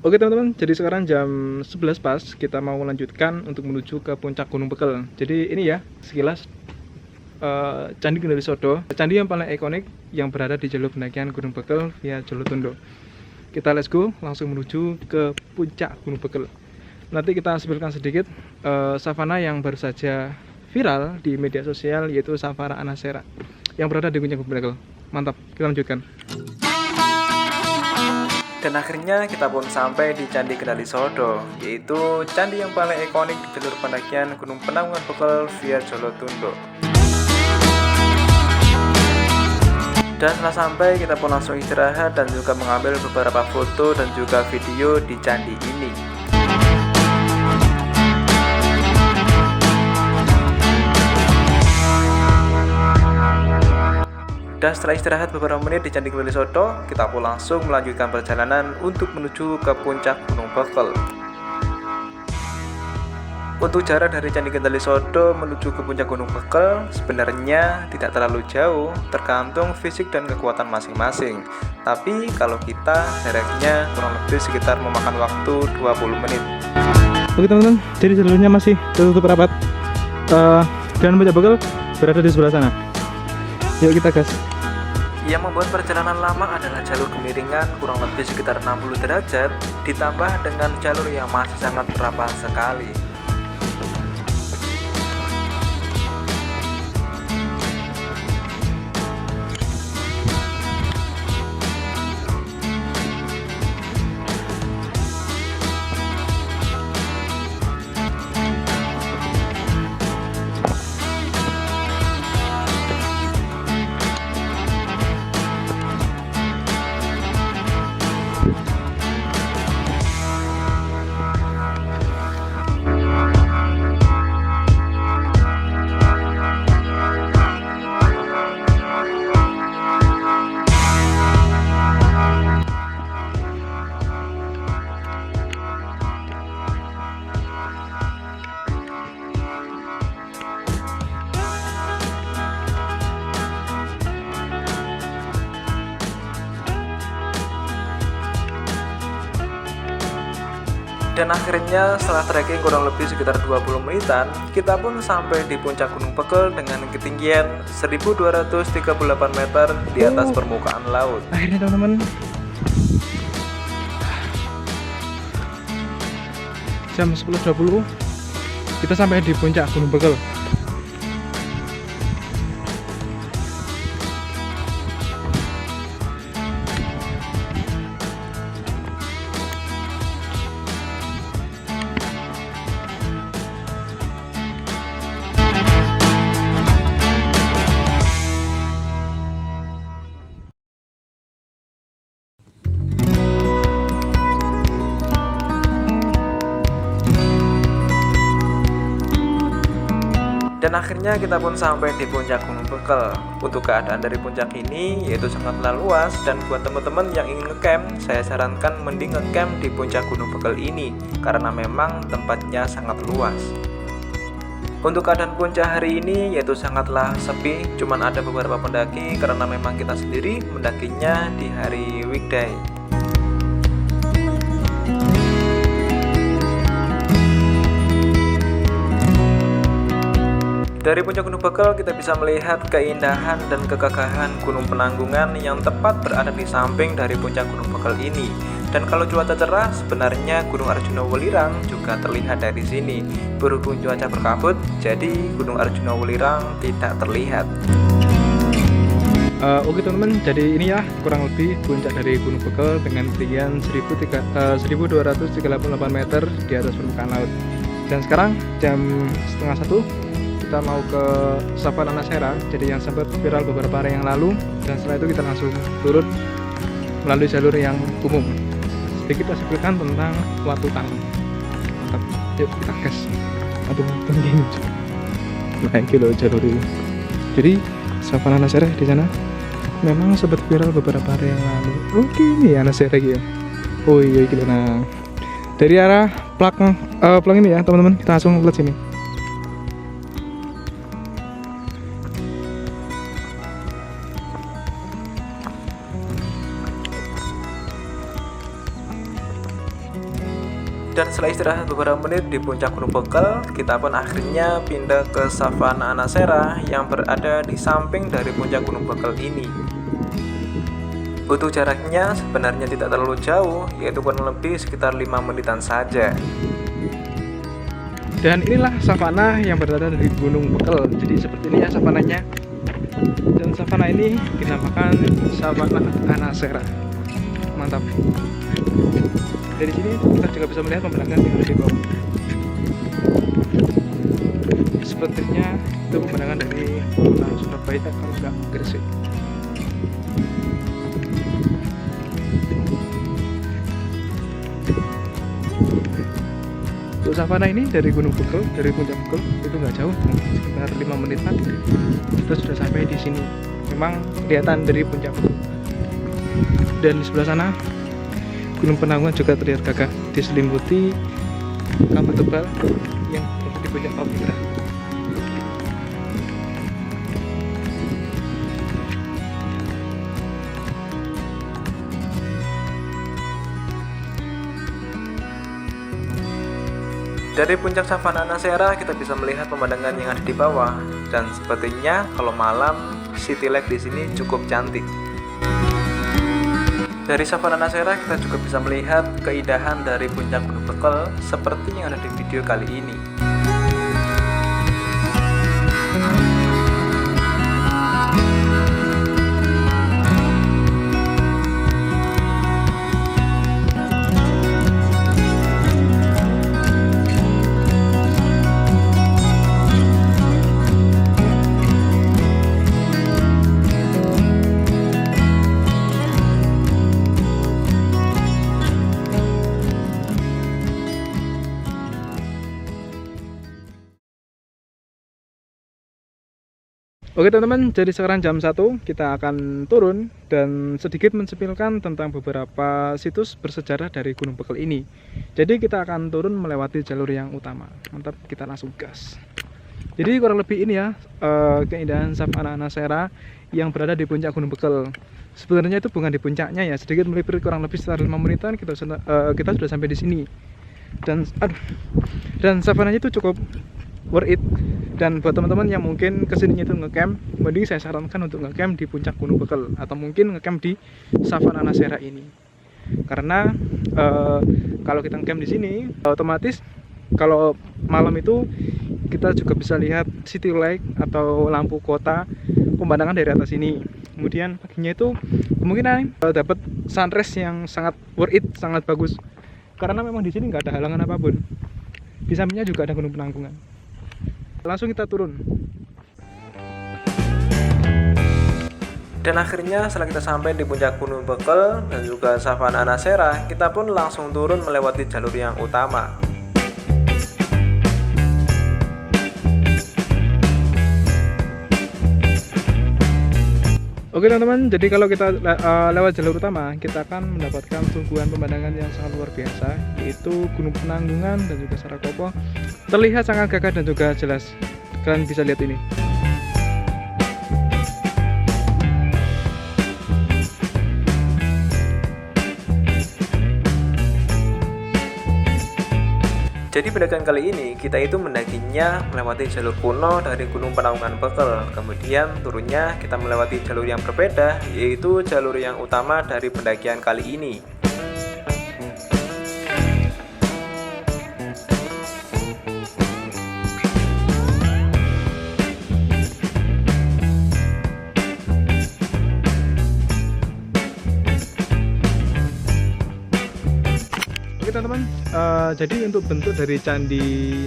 Oke teman-teman, jadi sekarang jam 11 pas, kita mau melanjutkan untuk menuju ke puncak Gunung Bekel. Jadi ini ya, sekilas Candi Kendali Sodo, candi yang paling ikonik yang berada di jalur pendakian Gunung Bekel via Jolotundo. Kita let's go, langsung menuju ke puncak Gunung Bekel. Nanti kita sebutkan sedikit savana yang baru saja viral di media sosial, yaitu Savana Anasera yang berada di puncak Gunung Bekel. Mantap, kita lanjutkan. Dan akhirnya kita pun sampai di Candi Kendali Sodo, yaitu candi yang paling ikonik di jalur pendakian Gunung Penanggungan Bekel via Jolotundo. Dan setelah sampai, kita pun langsung istirahat dan juga mengambil beberapa foto dan juga video di candi ini. Dan setelah istirahat beberapa menit di Candi Kendali Sodo, kita pun langsung melanjutkan perjalanan untuk menuju ke puncak Gunung Bekel. Untuk jarak dari Candi Kendali Sodo menuju ke puncak Gunung Bekel sebenarnya tidak terlalu jauh, tergantung fisik dan kekuatan masing-masing. Tapi kalau kita, jaraknya kurang lebih sekitar memakan waktu 20 menit. Oke teman-teman, jadi jalurnya masih tertutup rapat. Dan puncak Bekel berada di sebelah sana. Yuk kita gas. Yang membuat perjalanan lama adalah jalur kemiringan kurang lebih sekitar 60 derajat ditambah dengan jalur yang masih sangat rapat sekali. Dan akhirnya setelah trekking kurang lebih sekitar 20 menitan, kita pun sampai di puncak Gunung Bekel dengan ketinggian 1238 meter di atas permukaan laut. Akhirnya teman-teman, jam 10.20 kita sampai di puncak Gunung Bekel. Dan akhirnya kita pun sampai di puncak Gunung Bekel. Untuk keadaan dari puncak ini yaitu sangatlah luas, dan buat teman-teman yang ingin ngecamp, saya sarankan mending ngecamp di puncak Gunung Bekel ini karena memang tempatnya sangat luas. Untuk keadaan puncak hari ini yaitu sangatlah sepi, cuman ada beberapa pendaki karena memang kita sendiri mendakinya di hari weekday. Dari puncak Gunung Bekel kita bisa melihat keindahan dan kegagahan Gunung Penanggungan yang tepat berada di samping dari puncak Gunung Bekel ini. Dan kalau cuaca cerah, sebenarnya Gunung Arjuna Welirang juga terlihat dari sini. Berhubung cuaca berkabut, jadi Gunung Arjuna Welirang tidak terlihat. Oke teman-teman, jadi ini ya kurang lebih puncak dari Gunung Bekel dengan ketinggian 1238 meter di atas permukaan laut. Dan sekarang jam setengah 1. Kita mau ke Savana Anasera, jadi yang sempat viral beberapa hari yang lalu, dan setelah itu kita langsung turun melalui jalur yang umum. Sedikit kita sebutkan tentang Watutan. Mantap, yuk kita gas. Aduh, tinggi naik loh jalur ini. Jadi Savana Anasera di sana memang sempat viral beberapa hari yang lalu. Oke, ini Anasera ya. Oh iya, gitu. Nah, dari arah plang ini ya teman-teman, kita langsung lihat sini. Dan setelah istirahat beberapa menit di puncak Gunung Bekel, kita pun akhirnya pindah ke Savana Anasera yang berada di samping dari puncak Gunung Bekel ini. Untuk jaraknya sebenarnya tidak terlalu jauh, yaitu kurang lebih sekitar 5 menitan saja. Dan inilah savana yang berada di Gunung Bekel. Jadi seperti ini ya savananya. Dan savana ini dinamakan Savana Anasera. Mantap. Dari sini kita juga bisa melihat pemandangan yang ada di bawah. Sepertinya itu pemandangan dari kota Surabaya kalau nggak Gresik. Untuk savana ini dari Gunung Bekel, dari puncak Bekel itu nggak jauh, sekitar 5 menitan kita sudah sampai di sini. Memang kelihatan dari puncak Bekel. Dan di sebelah sana Gunung Penanggungan juga terlihat gagah diselimuti kabut tebal yang berada di puncak Pamira. Dari puncak Savana Anasera kita bisa melihat pemandangan yang ada di bawah, dan sepertinya kalau malam city light di sini cukup cantik. Dari Savana Anasera kita juga bisa melihat keindahan dari puncak Gunung Bekel seperti yang ada di video kali ini. Oke teman-teman, jadi sekarang jam 1 kita akan turun dan sedikit mensepilkan tentang beberapa situs bersejarah dari Gunung Bekel ini. Jadi kita akan turun melewati jalur yang utama. Mantap, kita langsung gas. Jadi kurang lebih ini ya keindahan Savana Anasera yang berada di puncak Gunung Bekel. Sebenarnya itu bukan di puncaknya ya, sedikit melipir kurang lebih sekitar 5 menitan kita sudah sampai di sini. Dan savananya itu cukup worth it. Dan buat teman-teman yang mungkin kesininya itu ngecamp, mending saya sarankan untuk ngecamp di puncak Gunung Bekel atau mungkin ngecamp di Savana Anasera ini. Karena kalau kita ngecamp di sini, otomatis kalau malam itu kita juga bisa lihat city light atau lampu kota pemandangan dari atas ini. Kemudian paginya itu kemungkinan dapat sunrise yang sangat worth it, sangat bagus. Karena memang di sini nggak ada halangan apapun. Di sampingnya juga ada Gunung Penanggungan. Langsung kita turun. Dan akhirnya setelah kita sampai di puncak Gunung Bekel dan juga Savana Anasera, kita pun langsung turun melewati jalur yang utama. Oke teman-teman, jadi kalau kita lewat jalur utama, kita akan mendapatkan suguhan pemandangan yang sangat luar biasa, yaitu Gunung Penanggungan dan juga Sarakopo. Terlihat sangat gagah dan juga jelas. Kalian bisa lihat ini. Jadi pendakian kali ini kita itu mendakinya melewati jalur kuno dari Gunung Penanggungan Bekel. Kemudian turunnya kita melewati jalur yang berbeda, yaitu jalur yang utama dari pendakian kali ini. Teman-teman, jadi untuk bentuk dari Candi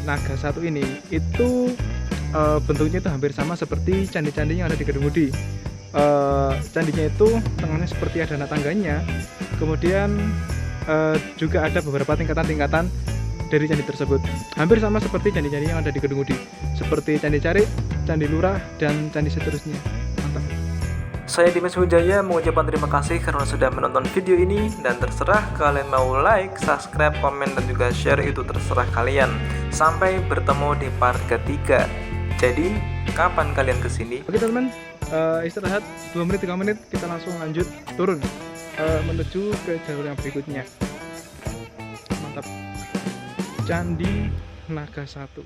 Naga 1 ini itu bentuknya itu hampir sama seperti candi-candi yang ada di Kedungudi. Candinya itu tengahnya seperti ada anak tangganya, kemudian juga ada beberapa tingkatan-tingkatan dari candi tersebut, hampir sama seperti candi-candi yang ada di Kedungudi, seperti Candi Carik, Candi Lurah, dan candi seterusnya. Mantap. Saya Dimas Wijaya mengucapkan terima kasih karena sudah menonton video ini, dan terserah kalian mau like, subscribe, komen, dan juga share, itu terserah kalian. Sampai bertemu di part ketiga. Jadi, kapan kalian kesini? Oke teman-teman, istirahat 2 menit 3 menit, kita langsung lanjut turun menuju ke jalur yang berikutnya. Mantap. Candi Naga Satu.